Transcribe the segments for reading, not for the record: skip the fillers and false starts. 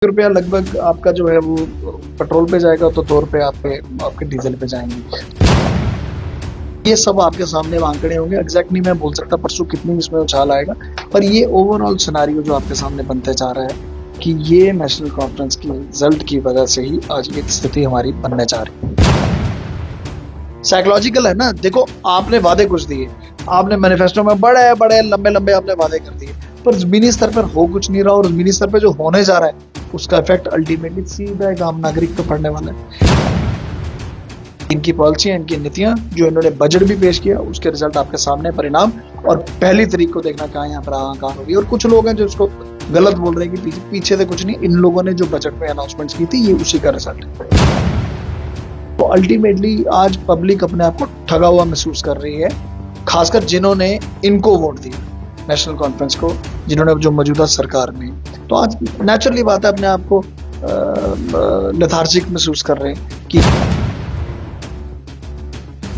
रुपया लगभग आपका जो है वो पेट्रोल पे जाएगा, तो 2 रुपये आपके डीजल पे जाएंगे। ये सब आपके सामने आंकड़े होंगे, एग्जैक्ट नहीं मैं बोल सकता परसों कितनी इसमें उछाल आएगा, पर ये ओवरऑल सिनारियो जो आपके सामने बनते जा रहा है कि ये नेशनल कॉन्फ्रेंस की रिजल्ट की वजह से ही आज ये स्थिति हमारी बनने जा रही है। साइकोलॉजिकल है ना, देखो आपने वादे कुछ दिए, आपने मैनिफेस्टो में बड़े बड़े लंबे लंबे आपने वादे कर दिए, पर जमीनी स्तर पर हो कुछ नहीं रहा, और जमीनी स्तर पर जो होने जा रहा है उसका इफेक्ट अल्टीमेटली सीधा एक आम नागरिक पे पड़ने वाला है। इनकी पॉलिसियां, इनकी नीतियां, जो इन्होंने बजट भी पेश किया, उसके रिजल्ट आपके सामने, परिणाम, और पहली तारीख को देखना कहाँ यहाँ पर आगाह होगी। और कुछ लोग हैं जो इसको गलत बोल रहे हैं कि पीछे से कुछ नहीं, इन लोगों ने जो बजट में अनाउंसमेंट की थी ये उसी का रिजल्ट है। तो अल्टीमेटली आज पब्लिक अपने आप को ठगा हुआ महसूस कर रही है, खासकर जिन्होंने इनको वोट दिया, नेशनल कॉन्फ्रेंस को, जिन्होंने जो मौजूदा सरकार में, तो आज नेचुरली बात है अपने आप को लेथार्जिक महसूस कर रहे हैं कि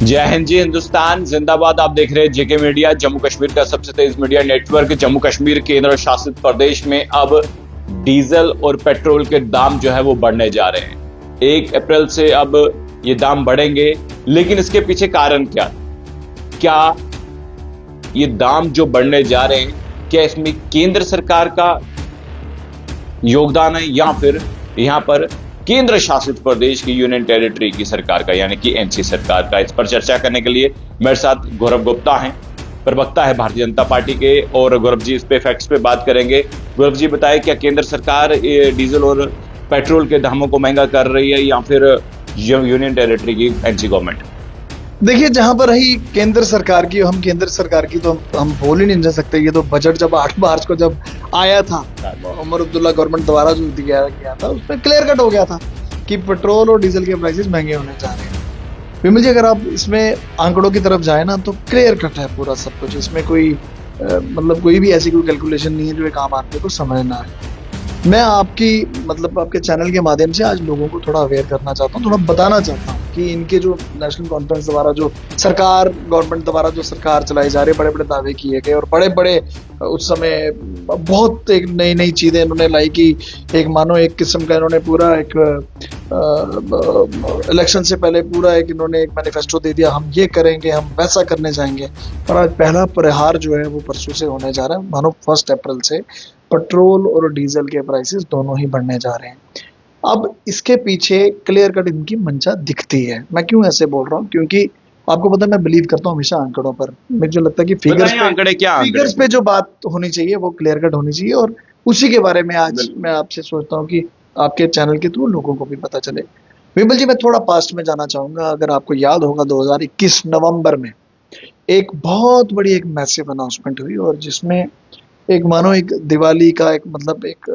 जय हिंद जी, हिंदुस्तान जिंदाबाद। आप देख रहे हैं जेके मीडिया, जम्मू कश्मीर का सबसे तेज मीडिया नेटवर्क। जम्मू कश्मीर केंद्र शासित प्रदेश में अब डीजल और पेट्रोल के दाम जो है वो बढ़ने जा रहे हैं। 1 अप्रैल से अब ये दाम बढ़ेंगे, लेकिन इसके पीछे कारण क्या ये दाम जो बढ़ने जा रहे हैं, क्या इसमें केंद्र सरकार का योगदान है या फिर यहां पर केंद्र शासित प्रदेश की यूनियन टेरिटरी की सरकार का, यानी कि एनसी सरकार का? इस पर चर्चा करने के लिए मेरे साथ गौरव गुप्ता हैं, प्रवक्ता है भारतीय जनता पार्टी के, और गौरव जी इस पे फैक्ट्स पे बात करेंगे। गौरव जी बताएं, क्या केंद्र सरकार डीजल और पेट्रोल के दामों को महंगा कर रही है या फिर यूनियन टेरिटरी की एनसी गवर्नमेंट? देखिए, जहां पर रही केंद्र सरकार की, हम केंद्र सरकार की तो हम बोल ही नहीं जा सकते। ये तो बजट जब 8 मार्च को जब आया था, उमर अब्दुल्ला गवर्नमेंट द्वारा जो दिया गया था, उसमें क्लियर कट हो गया था कि पेट्रोल और डीजल के प्राइसेस महंगे होने जा रहे हैं। विमल जी, अगर आप इसमें आंकड़ों की तरफ जाए ना, तो क्लियर कट है पूरा सब कुछ। इसमें कोई मतलब कोई भी ऐसी कोई कैलकुलेशन नहीं है जो एक आम आदमी को समझ ना आए। मैं आपके चैनल के माध्यम से आज लोगों को थोड़ा अवेयर करना चाहता हूँ, थोड़ा बताना चाहता हूँ कि इनके जो नेशनल कॉन्फ्रेंस द्वारा जो सरकार, गवर्नमेंट द्वारा जो सरकार चलाई जा रही है, बड़े बड़े दावे किए गए, और बड़े बड़े उस समय बहुत एक नई नई चीजें इन्होंने लाई कि एक मानो एक किस्म का इन्होंने पूरा एक इलेक्शन से पहले पूरा इन्होंने एक मैनिफेस्टो दे दिया, हम ये करेंगे, हम वैसा करने जाएंगे। पर आज पहला प्रहार जो है वो परसों से होने जा रहा है, मानो 1 अप्रैल से पेट्रोल और डीजल के प्राइसेस दोनों ही बढ़ने जा रहे हैं। अब इसके पीछे क्लियर कट इनकी मंशा दिखती है। मैं क्यों ऐसे बोल रहा हूँ? क्योंकि आपको पता है, मैं बिलीव करता हूँ हमेशा आंकड़ों पर। मुझे जो लगता है कि फिगर्स पे जो बात होनी चाहिए वो क्लियर कट होनी चाहिए, और उसी के बारे में आज मैं आपसे सोचता हूँ कि आपके चैनल के थ्रू लोगों को भी पता चले। विमल जी, मैं थोड़ा पास्ट में जाना चाहूंगा। अगर आपको याद होगा, 2021 नवंबर में एक बहुत बड़ी एक मैसिव अनाउंसमेंट हुई, और जिसमें एक मानो एक दिवाली का एक मतलब एक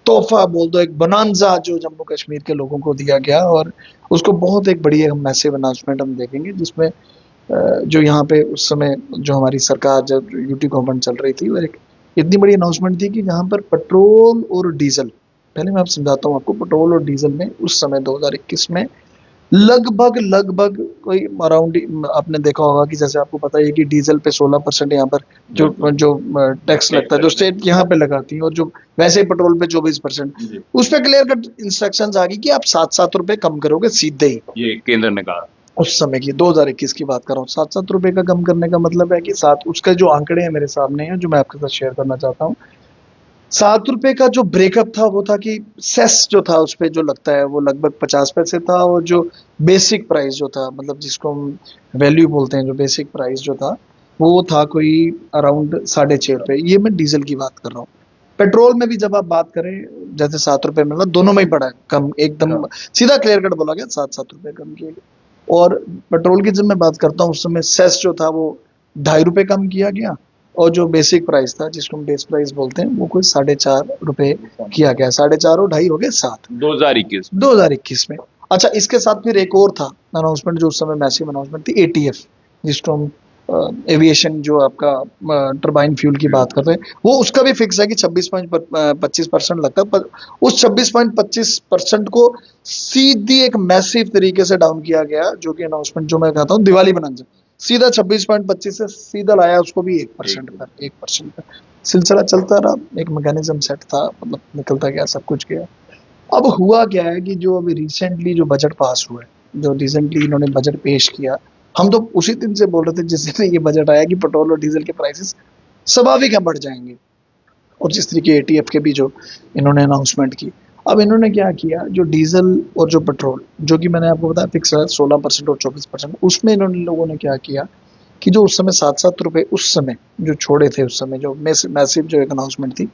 तोहफा बोल दो, एक बोनांजा जो जम्मू कश्मीर के लोगों को दिया गया, और उसको बहुत एक बड़ी एक मैसिव अनाउंसमेंट हम देखेंगे, जिसमें जो यहाँ पे उस समय जो हमारी सरकार, जब यूटी गवर्नमेंट चल रही थी, और एक इतनी बड़ी अनाउंसमेंट थी कि जहाँ पर पेट्रोल और डीजल, पहले मैं आप समझाता हूँ आपको, पेट्रोल और डीजल में उस समय 2021 में लगभग कोई अराउंड, आपने देखा होगा कि जैसे आपको पता है कि डीजल पे 16% यहाँ पर जो टैक्स लगता है, जो स्टेट यहाँ पे लगाती है, और जो वैसे ही पेट्रोल पे 24%, उस पर क्लियर कट इंस्ट्रक्शंस आ गई कि आप 7-7 रुपए कम करोगे सीधे ही। ये केंद्र ने कहा उस समय की 2021 की बात कर रहा हूँ। 7-7 रुपए का कम करने का मतलब है कि 7, उसके जो आंकड़े हैं मेरे सामने हैं, जो मैं आपके साथ शेयर करना चाहता हूँ। 7 रुपए का जो ब्रेकअप था वो था कि सेस जो था उस पर जो लगता है वो लगभग 50 पैसे था, और जो बेसिक प्राइस जो था, मतलब जिसको हम वैल्यू बोलते हैं, जो बेसिक प्राइस जो था वो था कोई अराउंड 6.5 रुपए। ये मैं डीजल की बात कर रहा हूँ। पेट्रोल में भी जब आप बात करें, जैसे 7 रुपए मिला, दोनों में ही पड़ा है कम, एकदम सीधा क्लियर कट बोला गया, 7-7 रुपए कम किए गए। और पेट्रोल की जब मैं बात करता हूँ, उस समय सेस जो था वो 2.5 रुपए कम किया गया, और जो बेसिक प्राइस था, जिसको हम बेस प्राइस बोलते हैं, वो कोई 4.5 रुपए किया गया। 4.5 और 2.5 हो गए 7, 2021 में। अच्छा, इसके साथ फिर एक और था अनाउंसमेंट, जो उस समय मैसिव अनाउंसमेंट थी, ATF, जिसको हम एविएशन जो आपका टर्बाइन फ्यूल की बात करते हैं, वो उसका भी फिक्स है कि 26.25% लगता है, पर उस 26.25% को सीधी एक मैसिव तरीके से डाउन किया गया, जो कि अनाउंसमेंट जो मैं कहता हूँ दिवाली बनाना, सीधा 26.25 से सीधा लाया उसको भी 1% पर। सिलसिला चलता रहा, एक मैकेनिज्म सेट था, मतलब निकलता गया, सब कुछ गया। अब हुआ क्या है कि जो अभी रिसेंटली जो बजट पास हुआ है, जो रिसेंटली इन्होंने बजट पेश किया, हम तो उसी दिन से बोल रहे थे जिस दिन ये बजट आया कि पेट्रोल और डीजल के प्राइसेस स्वाभाविक है बढ़ जाएंगे, और जिस तरीके एटीएफ के भी जो इन्होंने अनाउंसमेंट की। अब इन्होंने क्या किया, जो डीजल और जो पेट्रोल, जो कि मैंने आपको बताया फिक्स है 16% और 24%, उसमें इन्होंने लोगों ने क्या किया कि जो उस समय 7-7 रुपए उस समय जो छोड़े थे, उस समय जो मैसिव जो एक अनाउंसमेंट थी,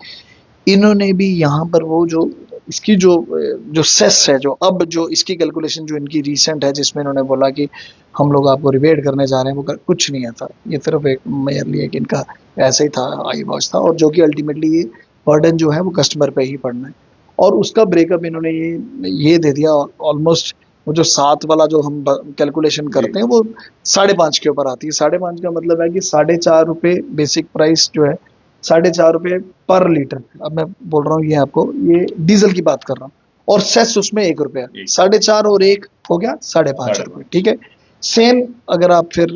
इन्होंने भी यहाँ पर वो जो इसकी जो सेस है, जो अब जो इसकी कैलकुलेशन जो इनकी रीसेंट है, जिसमें इन्होंने बोला कि हम लोग आपको रिबेट करने जा रहे हैं, वो कुछ नहीं था। ये सिर्फ एक मेयरली एक इनका ऐसे ही था, आई वॉच था, और जो कि अल्टीमेटली ये बर्डन जो है वो कस्टमर पे ही पड़ना है। और उसका ब्रेकअप इन्होंने ये दे दिया ऑलमोस्ट, वो जो 7 वाला जो हम कैलकुलेशन करते हैं वो 5.5 के ऊपर आती है। 5.5 का मतलब है कि 4.5 रुपये बेसिक प्राइस जो है, 4.5 रुपये पर लीटर। अब मैं बोल रहा हूँ ये आपको, ये डीजल की बात कर रहा हूँ, और सेस उसमें 1 रुपया, 4.5 और 1 हो गया 5.5 रुपये, ठीक है। सेम अगर आप फिर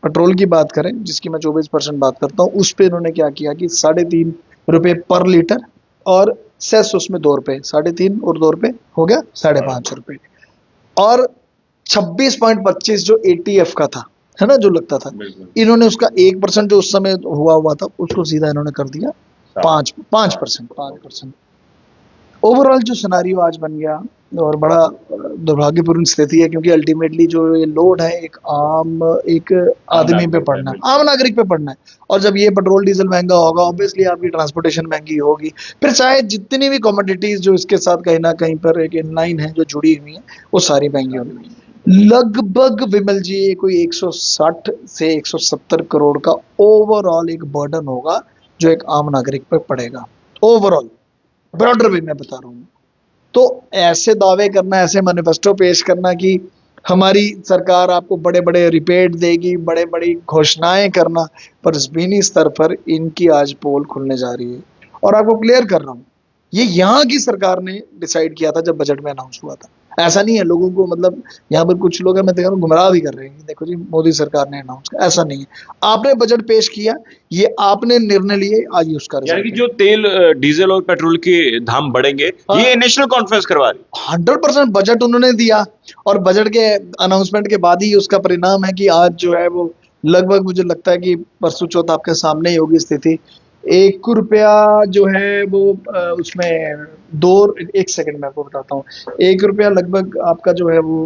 पेट्रोल की बात करें, जिसकी मैं 24% बात करता हूँ, उस पर इन्होंने क्या किया कि 3.5 रुपये पर लीटर, और सेस उसमें 2 रुपये, 3.5 और 2 रुपये हो गया 5.5 रुपये। और 26.25 जो एटीएफ का था, है ना, जो लगता था, इन्होंने उसका 1% जो उस समय हुआ था, उसको सीधा इन्होंने कर दिया 5%। ओवरऑल जो सिनारियो आज बन गया, और बड़ा दुर्भाग्यपूर्ण स्थिति है, क्योंकि अल्टीमेटली जो ये लोड है एक आदमी पे पड़ना है, आम नागरिक पे पड़ना है। और जब ये पेट्रोल डीजल महंगा होगा, ऑब्वियसली आपकी ट्रांसपोर्टेशन महंगी होगी, फिर चाहे जितनी भी कमोडिटीज जो इसके साथ कहीं ना कहीं पर एक इनलाइन है जो जुड़ी हुई है, वो सारी महंगी होगी। लगभग विमल जी ये कोई 160 से 170 करोड़ का ओवरऑल एक बर्डन होगा जो एक आम नागरिक पर पड़ेगा, ओवरऑल ब्रॉडर वे में बता रहा हूँ। तो ऐसे दावे करना, ऐसे मैनिफेस्टो पेश करना कि हमारी सरकार आपको बड़े बड़े रिपेट देगी, बड़े बड़ी घोषणाएं करना, पर जमीनी स्तर पर इनकी आज पोल खुलने जा रही है। और आपको क्लियर कर रहा हूँ, ये यहाँ की सरकार ने डिसाइड किया था जब बजट में अनाउंस हुआ था। ऐसा नहीं है लोगों को, मतलब यहाँ पर कुछ लोग हैं, मैं देख रहा हूँ गुमराह भी कर रहे हैं, देखो जी मोदी सरकार ने अनाउंस किया, ऐसा नहीं है। आपने बजट पेश किया, ये आपने निर्णय लिए, आज उसका यानी कि जो तेल डीजल और पेट्रोल के दाम बढ़ेंगे, ये नेशनल कॉन्फ्रेंस करवा रही 100% बजट उन्होंने दिया, और बजट के अनाउंसमेंट के बाद ही उसका परिणाम है कि आज जो है वो लगभग मुझे लगता है कि परसों चौथ आपके सामने ही होगी स्थिति। 1 रुपया जो है वो उसमें 1 सेकंड में आपको बताता हूँ, 1 रुपया लगभग आपका जो है वो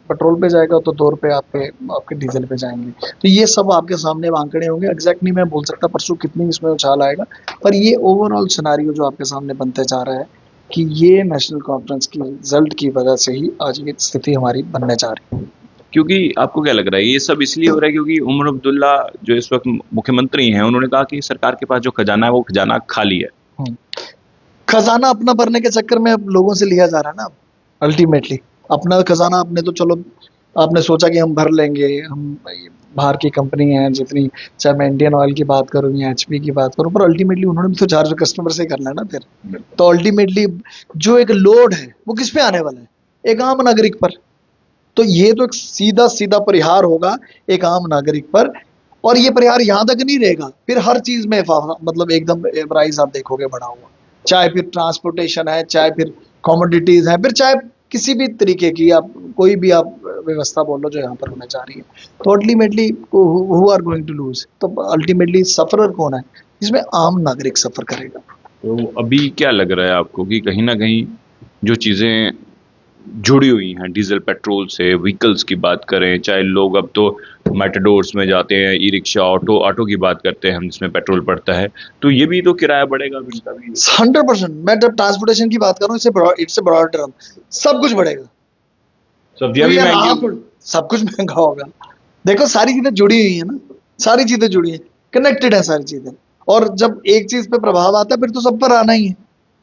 पेट्रोल पे जाएगा, तो 2 रुपये आपके डीजल पे जाएंगे। तो ये सब आपके सामने आंकड़े होंगे, एग्जैक्ट नहीं मैं बोल सकता परसों कितनी इसमें उछाल आएगा, पर ये ओवरऑल सिनारियो जो आपके सामने बनते जा रहा है कि ये नेशनल कॉन्फ्रेंस की रिजल्ट की वजह से ही आज ये स्थिति हमारी बनने जा रही है। क्योंकि आपको क्या लग रहा है ये सब इसलिए हो रहा है क्योंकि उमर अब्दुल्ला जो इस वक्त मुख्यमंत्री हैं, उन्होंने कहा कि सरकार के पास जो खजाना है वो खजाना खाली है। खजाना अपना भरने के चक्कर में अब लोगों से लिया जा रहा है ना, अल्टीमेटली अपना खजाना आपने तो चलो आपने सोचा कि हम भर लेंगे, हम बाहर की कंपनी है जितनी, चाहे मैं इंडियन ऑयल की बात करूं या एचपी की बात करूं, पर अल्टीमेटली उन्होंने भी तो चार्ज कस्टमर से करना है ना फिर। तो अल्टीमेटली जो एक लोड है वो किस पे आने वाला है, एक आम नागरिक पर। तो ये तो एक सीधा सीधा परिहार होगा एक आम नागरिक पर, और ये परिहार यहाँ तक नहीं रहेगा, फिर हर चीज में मतलब एकदम प्राइस आप देखोगे बढ़ा हुआ, चाहे फिर ट्रांसपोर्टेशन है, चाहे फिर कमोडिटीज है, फिर चाहे किसी भी तरीके की आप कोई भी आप व्यवस्था बोल लो जो यहाँ पर होने जा रही है। तो ultimately who are going to lose, तो अल्टीमेटली सफरर कौन है, इसमें आम नागरिक सफर करेगा। तो अभी क्या लग रहा है आपको कि कहीं ना कहीं जो चीजें जुड़ी हुई हैं डीजल पेट्रोल से, व्हीकल्स की बात करें, चाहे लोग अब तो मेटाडोर्स में जाते हैं, ई रिक्शा, ऑटो की बात करते हैं हम जिसमें पेट्रोल पड़ता है, तो ये भी तो किराया बढ़ेगा इनका भी 100%। मैं जब ट्रांसपोर्टेशन की बात करूँ इससे ब्रॉड टर्म सब कुछ बढ़ेगा, सब्जियां भी महंगी, सब कुछ महंगा होगा। देखो सारी चीजें जुड़ी हुई है ना, सारी चीजें जुड़ी है, कनेक्टेड है सारी चीजें, और जब एक चीज पे प्रभाव आता है फिर तो सब पर आना ही है।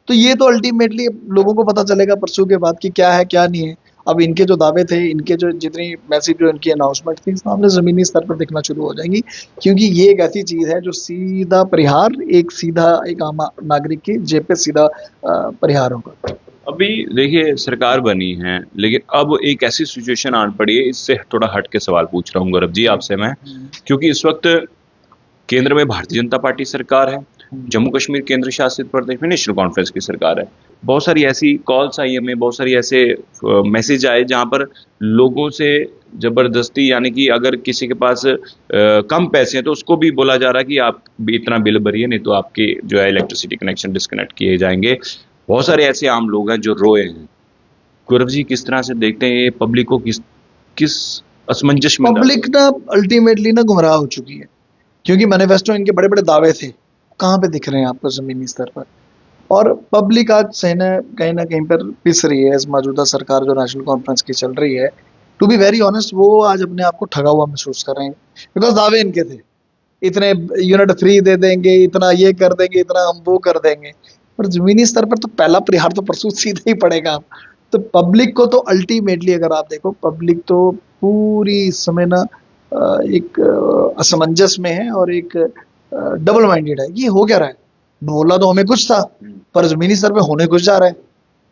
तो ये तो अल्टीमेटली लोगों को पता चलेगा परसों के बाद कि क्या है क्या नहीं है। अब इनके जो दावे थे, इनके जो जितनी मैसिव जो इनकी अनाउंसमेंट थी, सामने जमीनी स्तर पर दिखना शुरू हो जाएंगी, क्योंकि ये एक ऐसी चीज है जो सीधा परिहार एक आम नागरिक की जेब पे सीधा परिहार होगा। अभी देखिए सरकार बनी है, लेकिन अब एक ऐसी सिचुएशन आन पड़ी है, इससे थोड़ा हट के सवाल पूछ रहा हूँ गौरव जी आपसे मैं, क्योंकि इस वक्त केंद्र में भारतीय जनता पार्टी सरकार है, जम्मू कश्मीर केंद्र शासित प्रदेश में नेशनल कॉन्फ्रेंस की सरकार है। बहुत सारी ऐसी कॉल्स आई हमें, बहुत सारी ऐसे मैसेज आए जहां पर लोगों से जबरदस्ती, यानी कि अगर किसी के पास कम पैसे हैं तो उसको भी बोला जा रहा है कि आप भी इतना बिल भरिए, नहीं तो आपके जो है इलेक्ट्रिसिटी कनेक्शन डिस्कनेक्ट किए जाएंगे। बहुत सारे ऐसे आम लोग हैं जो रोए हैं। गौरव जी, किस तरह से देखते हैं ये पब्लिक को, किस किस असमंजस में पब्लिक ना अल्टीमेटली ना गुमराह हो चुकी है, क्योंकि मैनिफेस्टो इनके बड़े बड़े दावे थे, कहाँ पे दिख रहे हैं आपको जमीनी स्तर पर। और पब्लिक आज सही ना कहीं पर पिस रही है इस मौजूदा सरकार जो नेशनल कॉन्फ्रेंस की चल रही है। टू बी वेरी ऑनेस्ट, वो आज अपने आप को ठगा हुआ महसूस कर रहे हैं, बिकॉज दावे इनके थे, इतने यूनिट फ्री दे देंगे, इतना ये कर देंगे, इतना हम वो कर देंगे, पर जमीनी स्तर पर तो पहला प्रहार तो परसों सीधा ही पड़ेगा। तो पब्लिक को तो अल्टीमेटली अगर आप देखो, पब्लिक तो पूरी इस समय ना एक असमंजस में है और एक डबल माइंडेड है। ये हो क्या रहा है, बोला तो हमें कुछ था पर जमीनी स्तर पे होने कुछ जा रहा है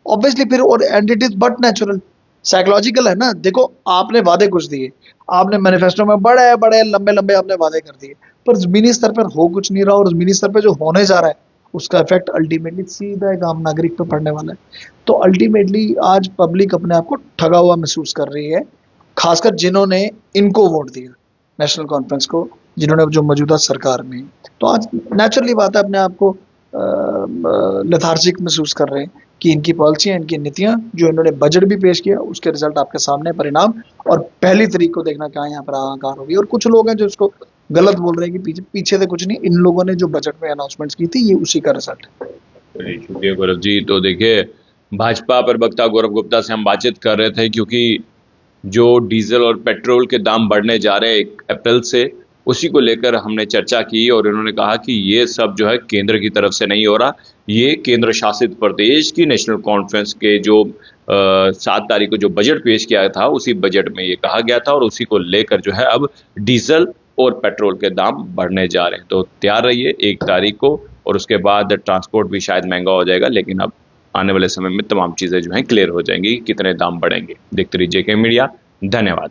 ऑब्वियसली। फिर और and it is but natural, psychological है ना। देखो, आपने वादे कुछ दिए, आपने मैनिफेस्टो में बड़े बड़े लंबे लंबे आपने वादे कर दिए, पर जमीनी स्तर पर हो कुछ नहीं रहा, और जमीनी स्तर पर जो होने जा रहा है उसका इफेक्ट अल्टीमेटली सीधा एक आम नागरिक पे पड़ने वाला है। तो अल्टीमेटली आज पब्लिक अपने आप को ठगा हुआ महसूस कर रही है, खासकर जिन्होंने इनको वोट दिया, नेशनल कॉन्फ्रेंस को, जिन्होंने जो मौजूदा सरकार में। तो आज नेचुरली बात है, अपने आप को लेथार्जिक महसूस कर रहे हैं कि इनकी पॉलिसियां, इनकी नीतियां, जो इन्होंने बजट भी पेश किया उसके रिजल्ट आपके सामने, परिणाम, और पहली तारीख को देखना क्या यहाँ पर हाहाकार होगी। और कुछ लोग हैं जो इसको गलत बोल रहे हैं कि पीछे से कुछ नहीं, इन लोगों ने जो बजट में अनाउंसमेंट्स की थी ये उसी का रिजल्ट है। शुक्रिया गौरव जी। तो देखिए, भाजपा प्रवक्ता गौरव गुप्ता से हम बातचीत कर रहे थे, क्योंकि जो डीजल और पेट्रोल के दाम बढ़ने जा रहे हैं 1 अप्रैल से, उसी को लेकर हमने चर्चा की, और उन्होंने कहा कि ये सब जो है केंद्र की तरफ से नहीं हो रहा, ये केंद्र शासित प्रदेश की नेशनल कॉन्फ्रेंस के जो 7 तारीख को जो बजट पेश किया था उसी बजट में ये कहा गया था, और उसी को लेकर जो है अब डीजल और पेट्रोल के दाम बढ़ने जा रहे हैं। तो तैयार रहिए 1 तारीख को, और उसके बाद ट्रांसपोर्ट भी शायद महंगा हो जाएगा, लेकिन अब आने वाले समय में तमाम चीज़ें जो हैं क्लियर हो जाएंगी, कितने दाम बढ़ेंगे। देखते रहिए जेके मीडिया। धन्यवाद।